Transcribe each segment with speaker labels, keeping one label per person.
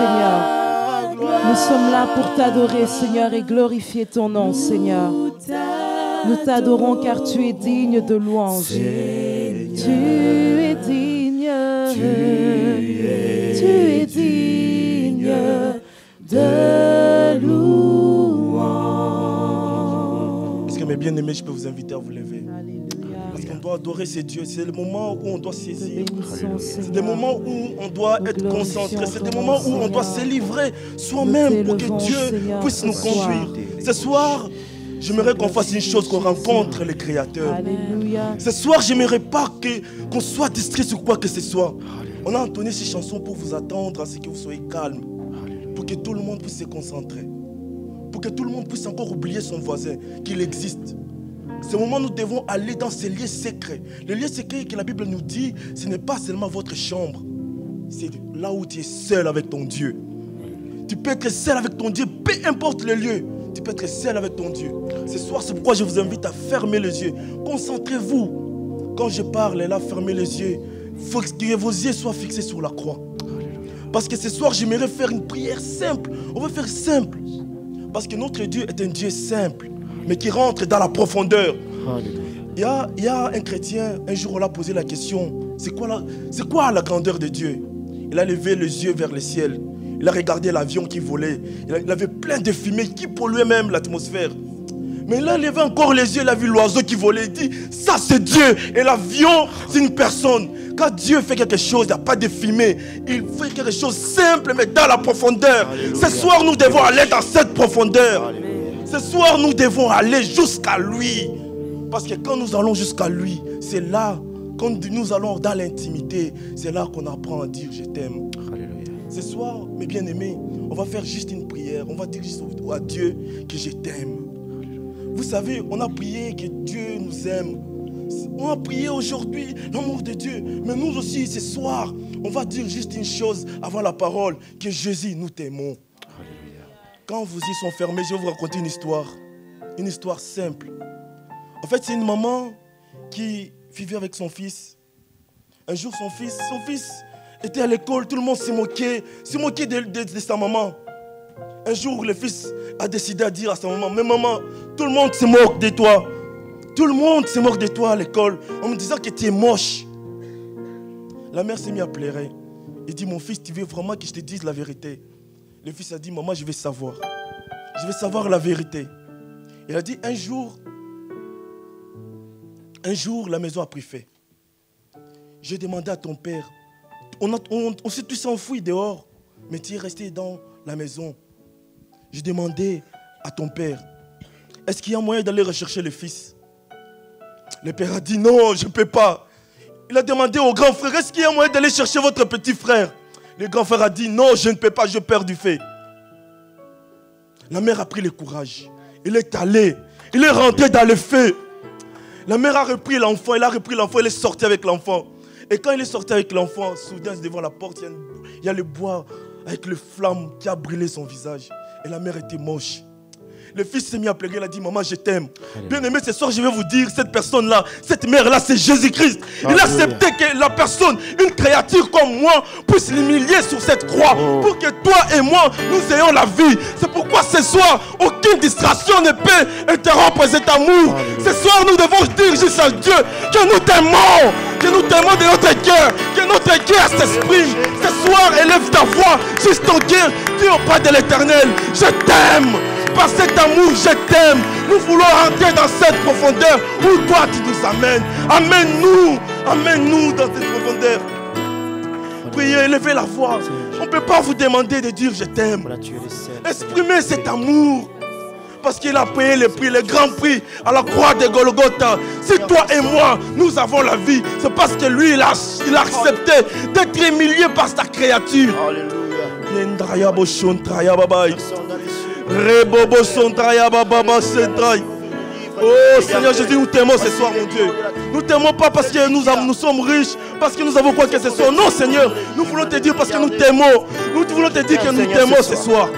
Speaker 1: Seigneur. Nous sommes là pour t'adorer, Seigneur, et glorifier ton nom, Seigneur. Nous t'adorons car tu es digne de louange. Tu es digne. Tu es digne de louange.
Speaker 2: Est-ce que mes bien-aimés, je peux vous inviter à vous lever? Parce qu'on doit adorer ces dieux. C'est le moment où on doit saisir. C'est des moments où on doit être concentré. C'est des moments où on doit se livrer soi-même pour que Dieu puisse nous conduire. Ce soir, j'aimerais qu'on fasse une chose, qu'on rencontre le Créateur. Ce soir, j'aimerais pas qu'on soit distrait sur quoi que ce soit. On a entonné ces chansons pour vous attendre à ce que vous soyez calme. Pour que tout le monde puisse se concentrer. Pour que tout le monde puisse encore oublier son voisin, qu'il existe. Ce moment, nous devons aller dans ces lieux secrets. Les lieux secrets que la Bible nous dit, ce n'est pas seulement votre chambre. C'est là où tu es seul avec ton Dieu. Tu peux être seul avec ton Dieu, peu importe le lieu. Tu peux être seul avec ton Dieu. Ce soir, c'est pourquoi je vous invite à fermer les yeux. Concentrez-vous. Quand je parle, là, fermez les yeux. Il faut que vos yeux soient fixés sur la croix. Parce que ce soir, j'aimerais faire une prière simple. On va faire simple. Parce que notre Dieu est un Dieu simple, mais qui rentre dans la profondeur. Il y a un chrétien, un jour on l'a posé la question, c'est quoi la grandeur de Dieu? Il a levé les yeux vers le ciel, il a regardé l'avion qui volait, il avait plein de fumée qui polluait même l'atmosphère. Mais il a levé encore les yeux, il a vu l'oiseau qui volait, il dit, ça c'est Dieu, et l'avion c'est une personne. Quand Dieu fait quelque chose, il n'y a pas de fumée, il fait quelque chose simple mais dans la profondeur. Alléluia. Ce soir nous devons aller dans cette profondeur. Alléluia. Ce soir, nous devons aller jusqu'à lui. Parce que quand nous allons jusqu'à lui, c'est là, quand nous allons dans l'intimité, c'est là qu'on apprend à dire je t'aime. Ce soir, mes bien-aimés, on va faire juste une prière. On va dire juste à Dieu que je t'aime. Vous savez, on a prié que Dieu nous aime. On a prié aujourd'hui l'amour de Dieu. Mais nous aussi, ce soir, on va dire juste une chose avant la parole, que Jésus, nous t'aimons. Quand vos yeux sont fermés, je vais vous raconter une histoire simple. En fait, c'est une maman qui vivait avec son fils. Un jour, son fils était à l'école, tout le monde se moquait de sa maman. Un jour, le fils a décidé à dire à sa maman, mais maman, tout le monde se moque de toi. Tout le monde se moque de toi à l'école en me disant que tu es moche. La mère s'est mise à pleurer. Il dit, mon fils, tu veux vraiment que je te dise la vérité? Le fils a dit, maman, je vais savoir. Je vais savoir la vérité. Il a dit, un jour, la maison a pris feu. J'ai demandé à ton père, on s'est tous enfouis dehors, mais tu es resté dans la maison. J'ai demandé à ton père, est-ce qu'il y a moyen d'aller rechercher le fils? Le père a dit, non, je ne peux pas. Il a demandé au grand frère, est-ce qu'il y a moyen d'aller chercher votre petit frère? Le grand frère a dit, non, je ne peux pas, je perds du feu. La mère a pris le courage. Il est allé, il est rentré dans le feu. La mère a repris l'enfant, il est sorti avec l'enfant. Et quand il est sorti avec l'enfant, soudain, devant la porte, il y a le bois avec le flamme qui a brûlé son visage. Et la mère était moche. Le fils s'est mis à pleurer, il a dit, maman, je t'aime. Bien aimé, ce soir, je vais vous dire, cette personne-là, cette mère-là, c'est Jésus-Christ. Il a accepté que la personne, une créature comme moi, puisse l'humilier sur cette croix. Pour que toi et moi, nous ayons la vie. C'est pourquoi ce soir, aucune distraction ne peut interrompre cet amour. Ce soir, nous devons dire juste à Dieu que nous t'aimons. Que nous t'aimons de notre cœur. Que notre cœur s'exprime. Ce soir, élève ta voix, juste ton cœur. Dis au Père de l'Éternel, je t'aime. Par cet amour, je t'aime. Nous voulons entrer dans cette profondeur où toi tu nous amènes. Amène-nous dans cette profondeur. Priez, élevez la voix. On ne peut pas vous demander de dire je t'aime. Exprimez cet amour. Parce qu'il a payé le prix, le grand prix à la croix de Golgotha. Si toi et moi, nous avons la vie, c'est parce que lui, il a accepté d'être humilié par sa créature. Alléluia. Oh Seigneur Jésus, nous t'aimons ce soir, mon Dieu. Nous t'aimons pas parce que nous sommes riches, parce que nous avons quoi que ce soit. Non Seigneur, nous voulons te dire parce que nous t'aimons. Nous voulons te dire que nous t'aimons ce soir.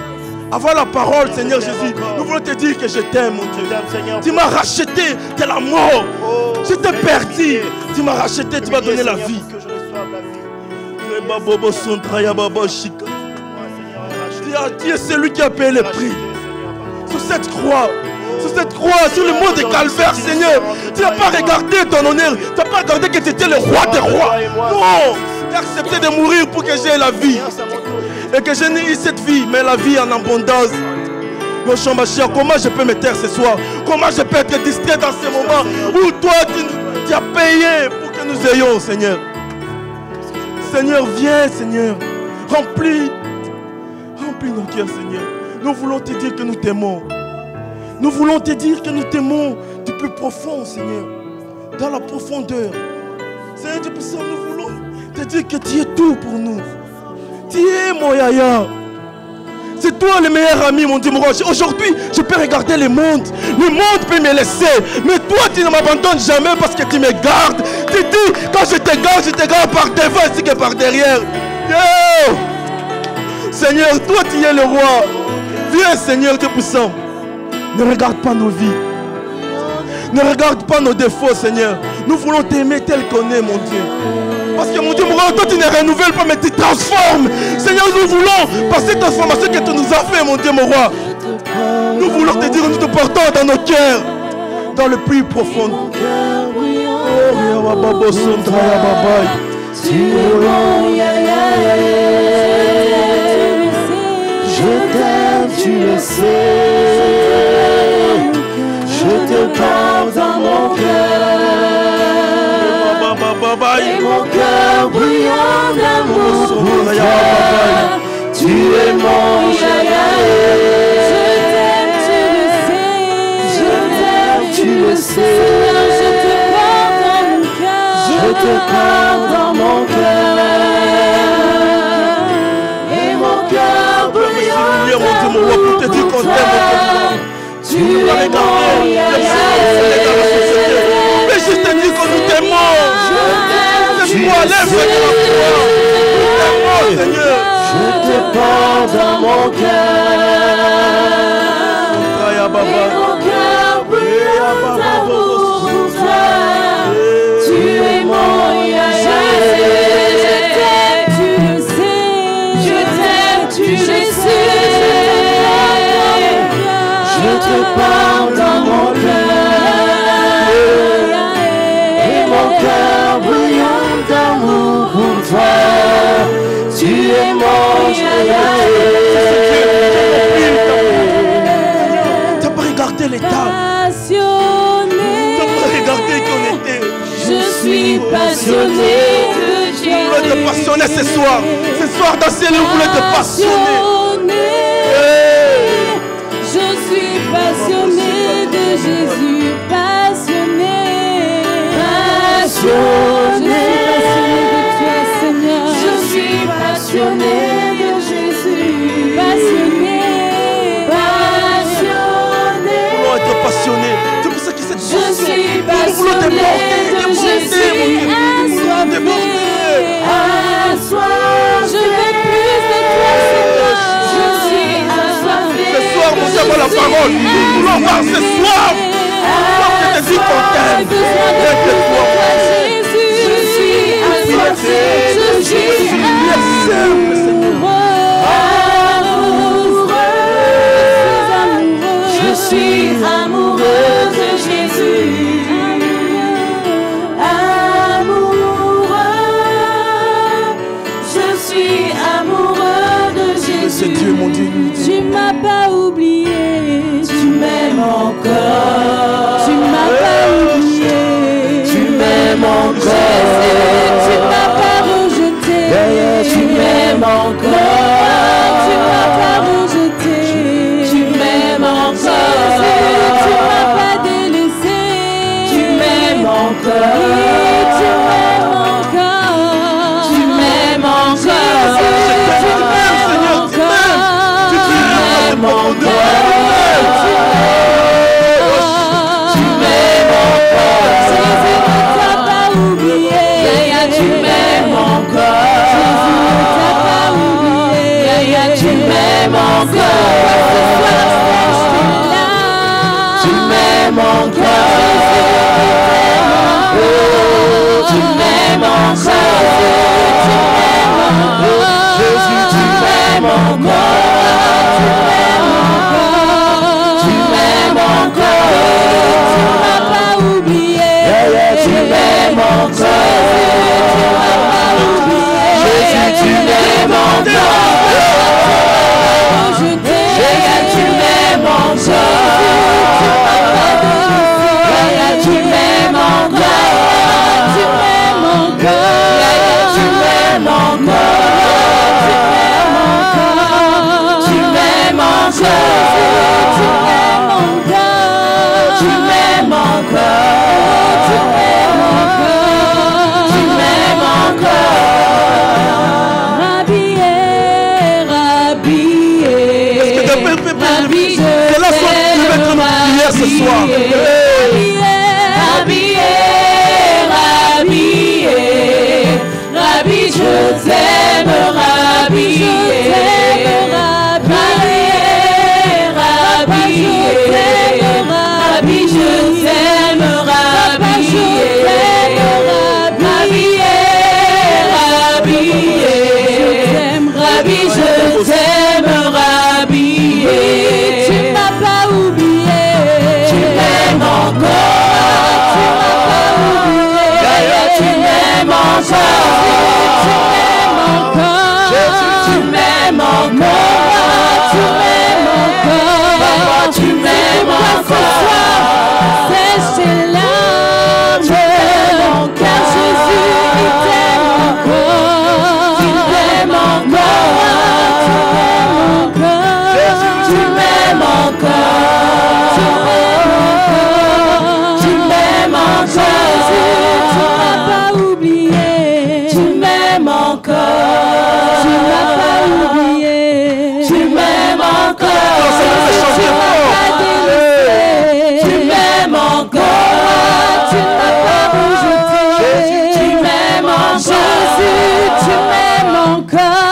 Speaker 2: Avant la parole, Seigneur Jésus, nous voulons te dire que je t'aime, mon Dieu. Tu m'as racheté de la mort. Je t'ai perdu. Tu m'as racheté, tu m'as donné la vie. Dieu, c'est lui qui a payé le prix. Sur cette croix, sur le mont de Calvaire, Seigneur, tu n'as pas regardé ton honneur, tu n'as pas regardé que tu étais le roi des rois. Non, tu as accepté de mourir pour que j'aie la vie. Et que je n'ai eu cette vie, mais la vie en abondance. Mon Machia, comment je peux me taire ce soir? Comment je peux être distrait dans ce moment où toi, tu as payé pour que nous ayons, Seigneur. Seigneur, viens, Seigneur. Remplis nos cœurs, Seigneur. Nous voulons te dire que nous t'aimons. Nous voulons te dire que nous t'aimons du plus profond, Seigneur. Dans la profondeur. Seigneur, du plus profond, nous voulons te dire que tu es tout pour nous. Tu es mon Yaya. C'est toi le meilleur ami, mon Dieu, mon roi. Aujourd'hui, je peux regarder le monde. Le monde peut me laisser. Mais toi, tu ne m'abandonnes jamais parce que tu me gardes. Tu dis, quand je te garde par devant ainsi que par derrière. Yo! Seigneur, toi, tu es le roi. Viens, Seigneur, Dieu puissant. Ne regarde pas nos vies. Ne regarde pas nos défauts, Seigneur. Nous voulons t'aimer tel qu'on est, mon Dieu. Parce que mon Dieu, mon roi, toi tu ne renouvelles pas, mais tu transformes. Seigneur, nous voulons, par cette transformation que tu nous as fait, mon Dieu, mon roi. Nous voulons te dire, nous te portons dans nos cœurs, dans le plus profond.
Speaker 3: Je t'aime, tu le sais. Je te porte dans mon cœur. Et mon cœur brûlant d'amour pour toi. Tu es mon Yaya. Je t'aime, tu le sais. Je te porte dans mon cœur. Je te porte dans mon cœur. Et mon cœur brûlant d'amour pour toi. Tu es mon Yaya.
Speaker 2: Mais je te dis que nous t'aimons.
Speaker 3: Je te porte dans mon cœur. Et mon cœur brûle d'amour pour toi. Tu es mon Yaya. Je t'aime, tu le sais. Je t'aime, tu le sais. Je te porte dans mon cœur. Et mon cœur brûlant d'amour pour toi. Tu es mon Yaya.
Speaker 2: Tu n'as pas regardé l'état. Tu n'as pas regardé qui on était.
Speaker 3: Je suis passionné de Jésus.
Speaker 2: Vous voulez te passionner ce soir. Ce soir dans ces lieux, vous voulez te passionner.
Speaker 3: Je suis passionné de Jésus. Passionné. Passionné. Je suis passionné de Jésus. Passionné. Passionné.
Speaker 2: Nous voulons être passionnés. C'est pour ça que cette chanson,
Speaker 3: Je suis
Speaker 2: nous voulons
Speaker 3: passionné de Jésus. Assoiffé. Je veux plus de toi, Seigneur. Je suis assoiffé.
Speaker 2: Ce soir, mon Dieu, voilà la parole. Nous voulons voir ce soir. Je te dis qu'on t'aime. Aide-toi.
Speaker 3: Je suis assoiffé. Je suis amoureux. Je suis amoureux de Jésus. Amoureux. Je suis amoureux de Jésus.
Speaker 2: C'est Dieu, mon Dieu.
Speaker 3: Tu m'as pas oublié. Tu m'aimes encore. Tu m'as pas oublié. Tu m'aimes encore. Tu m'as pas rejeté. Tu m'aimes encore. Tu m'as pas rejeté. Tu m'aimes encore. Tu m'as pas délaissé. Tu m'aimes encore. Tu m'aimes encore. Tu m'aimes encore. Tu m'aimes encore. Jésus, tu m'aimes encore. Tu m'aimes encore. Tu m'aimes encore. Rabbi,
Speaker 2: c'est la foi qui va être notre prière ce soir.
Speaker 3: Rabbi, je t'aime, Rabbi, je t'aime, Rabbi, je t'aime, Rabbi, tu m'as pas oublié, tu m'aimes encore, tu m'as pas oublié, tu m'aimes encore, tu m'aimes encore, tu m'aimes encore, sèche tes larmes, car Jésus il t'aime encore, il t'aime encore, tu m'aimes encore, tu m'aimes encore, tu m'as pas oublié, tu m'aimes encore, tu m'as pas oublié, tu m'aimes encore, tu m'as pas délaissé, tu m'aimes encore, tu m'as pas rejeté, tu m'aimes encore, Jésus, tu m'aimes encore,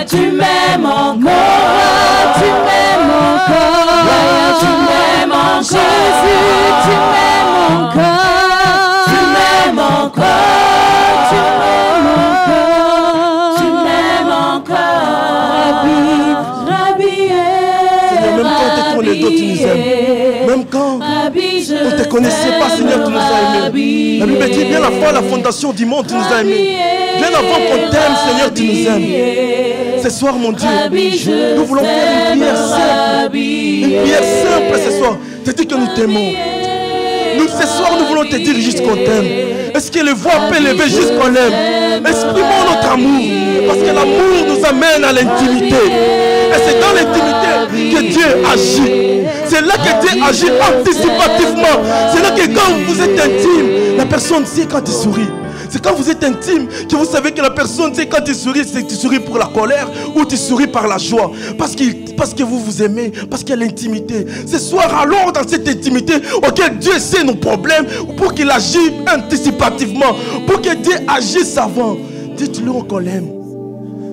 Speaker 3: tu m'aimes encore, tu m'aimes encore, tu m'aimes encore, Jésus, tu m'aimes encore, tu m'aimes encore, tu m'aimes encore, Rabbi,
Speaker 2: Seigneur, même quand on te connaît d'autres, tu nous aimes. Même quand on ne te connaissait pas, Seigneur, tu nous as aimés. La Bible dit, bien avant la fondation du monde, tu nous as aimés. Bien avant qu'on t'aime, Seigneur, tu nous aimes. Ce soir, mon Dieu, nous voulons faire une prière simple. Une prière simple ce soir. C'est dire que nous t'aimons. Nous, ce soir, nous voulons te dire juste qu'on t'aime. Est-ce que les voix peuvent lever juste qu'on aime? Exprimons notre amour. Parce que l'amour nous amène à l'intimité. Et c'est dans l'intimité que Dieu agit. C'est là que Dieu agit anticipativement. C'est là que quand vous êtes intime, la personne sait quand il sourit. C'est quand vous êtes intime que vous savez que la personne sait quand tu souris, c'est que tu souris pour la colère ou tu souris par la joie. Parce que vous vous aimez, parce qu'il y a l'intimité. Ce soir, allons dans cette intimité auquel Dieu sait nos problèmes pour qu'il agisse anticipativement, pour que Dieu agisse avant. Dites-le qu'on l'aime.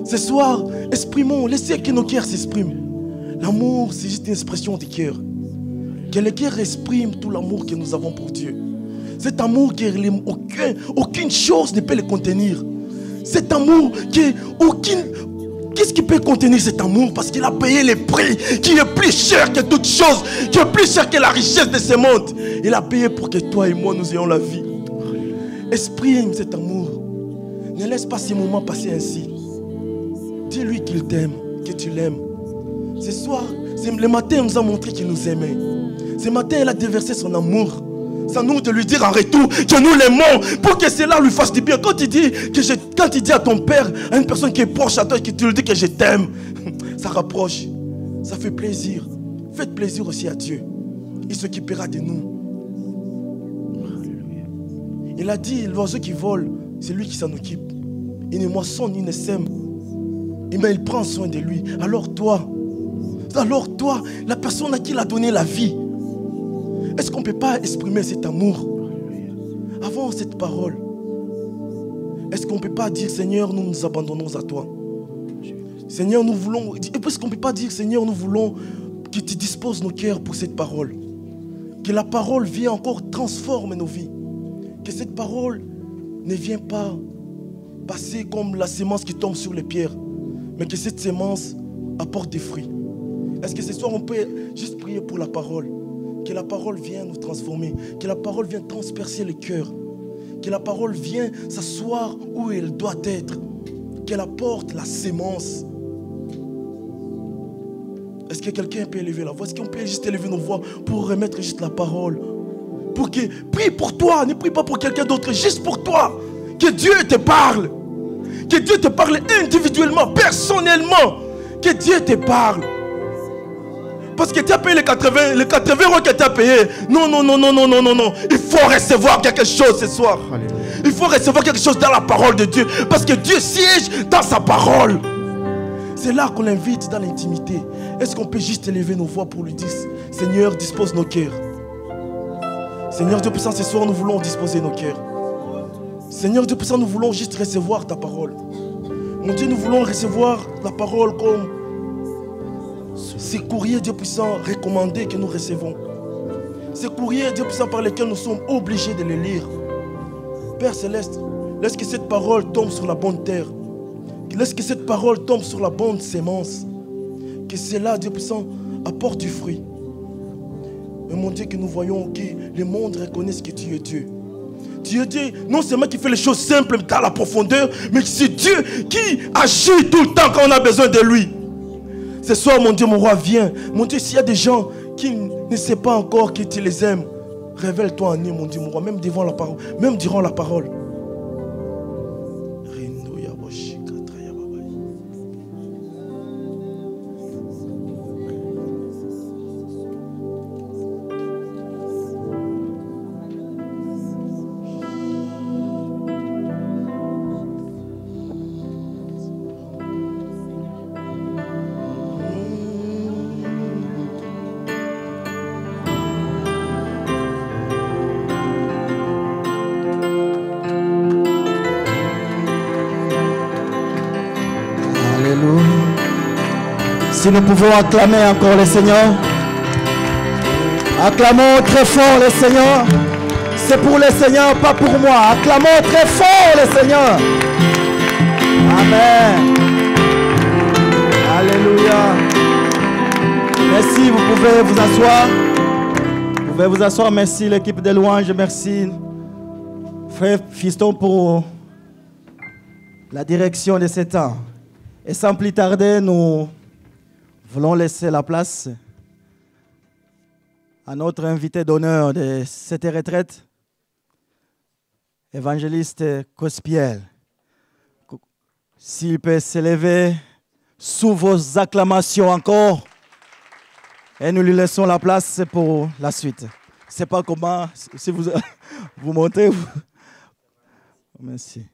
Speaker 2: Ce soir, exprimons, laissez que nos cœurs s'expriment. L'amour, c'est juste une expression du cœur. Que le cœur exprime tout l'amour que nous avons pour Dieu. Cet amour aucune chose ne peut le contenir. Cet amour qu'est-ce qui peut contenir cet amour? Parce qu'il a payé le prix qui est plus cher que toute chose, qui est plus cher que la richesse de ce monde. Il a payé pour que toi et moi nous ayons la vie. Exprime cet amour. Ne laisse pas ces moments passer ainsi. Dis-lui qu'il t'aime, que tu l'aimes. Ce soir, le matin, il nous a montré qu'il nous aimait. Ce matin, il a déversé son amour. C'est à nous de lui dire en retour que nous l'aimons pour que cela lui fasse du bien. Quand il dit à ton père, à une personne qui est proche à toi, que tu lui dis que je t'aime, ça rapproche, ça fait plaisir. Faites plaisir aussi à Dieu. Il s'occupera de nous. Il a dit, l'oiseau qui vole, c'est lui qui s'en occupe. Il ne moissonne, il ne sème. Mais il prend soin de lui. Alors toi, la personne à qui il a donné la vie, est-ce qu'on ne peut pas exprimer cet amour avant cette parole? Est-ce qu'on ne peut pas dire, Seigneur, nous nous abandonnons à toi? Seigneur, nous voulons... Est-ce qu'on ne peut pas dire, Seigneur, nous voulons que tu disposes nos cœurs pour cette parole? Que la parole vienne encore transformer nos vies. Que cette parole ne vienne pas passer comme la sémence qui tombe sur les pierres, mais que cette sémence apporte des fruits. Est-ce que ce soir, on peut juste prier pour la parole? Que la parole vienne nous transformer. Que la parole vienne transpercer le cœur. Que la parole vienne s'asseoir où elle doit être. Qu'elle apporte la sémence. Est-ce que quelqu'un peut élever la voix? Est-ce qu'on peut juste élever nos voix pour remettre juste la parole? Pour que, prie pour toi, ne prie pas pour quelqu'un d'autre, juste pour toi. Que Dieu te parle. Que Dieu te parle individuellement, personnellement. Que Dieu te parle. Parce que tu as payé les 80 euros que tu as payé. Non, non, non, non, non, non, non, non. Il faut recevoir quelque chose ce soir. Il faut recevoir quelque chose dans la parole de Dieu. Parce que Dieu siège dans sa parole. C'est là qu'on l'invite dans l'intimité. Est-ce qu'on peut juste élever nos voix pour lui dire, Seigneur, dispose nos cœurs. Seigneur Dieu puissant, ce soir, nous voulons disposer nos cœurs. Seigneur Dieu puissant, nous voulons juste recevoir ta parole. Mon Dieu, nous voulons recevoir la parole comme ces courriers, Dieu puissant, recommandés que nous recevons. Ces courriers, Dieu puissant, par lesquels nous sommes obligés de les lire. Père Céleste, laisse que cette parole tombe sur la bonne terre. Laisse que cette parole tombe sur la bonne sémence. Que cela, Dieu puissant, apporte du fruit. Et mon Dieu, que nous voyons que le monde reconnaisse que tu es Dieu. Tu es Dieu, non seulement qui fait les choses simples dans la profondeur, mais c'est Dieu qui agit tout le temps quand on a besoin de lui. Ce soir, mon Dieu, mon roi, viens. Mon Dieu, s'il y a des gens qui ne savent pas encore que tu les aimes, révèle-toi en eux, mon Dieu, mon roi, même devant la parole, même durant la parole.
Speaker 4: Si nous pouvons acclamer encore le Seigneur. Acclamons très fort le Seigneur. C'est pour le Seigneur, pas pour moi. Acclamons très fort le Seigneur. Amen. Alléluia. Merci, vous pouvez vous asseoir. Vous pouvez vous asseoir. Merci l'équipe de louange. Merci frère Fiston pour la direction de ce temps. Et sans plus tarder, nous voulons laisser la place à notre invité d'honneur de cette retraite, évangéliste Cospiel. S'il peut s'élever sous vos acclamations encore, et nous lui laissons la place pour la suite. Je ne sais pas comment, si vous montez. Merci.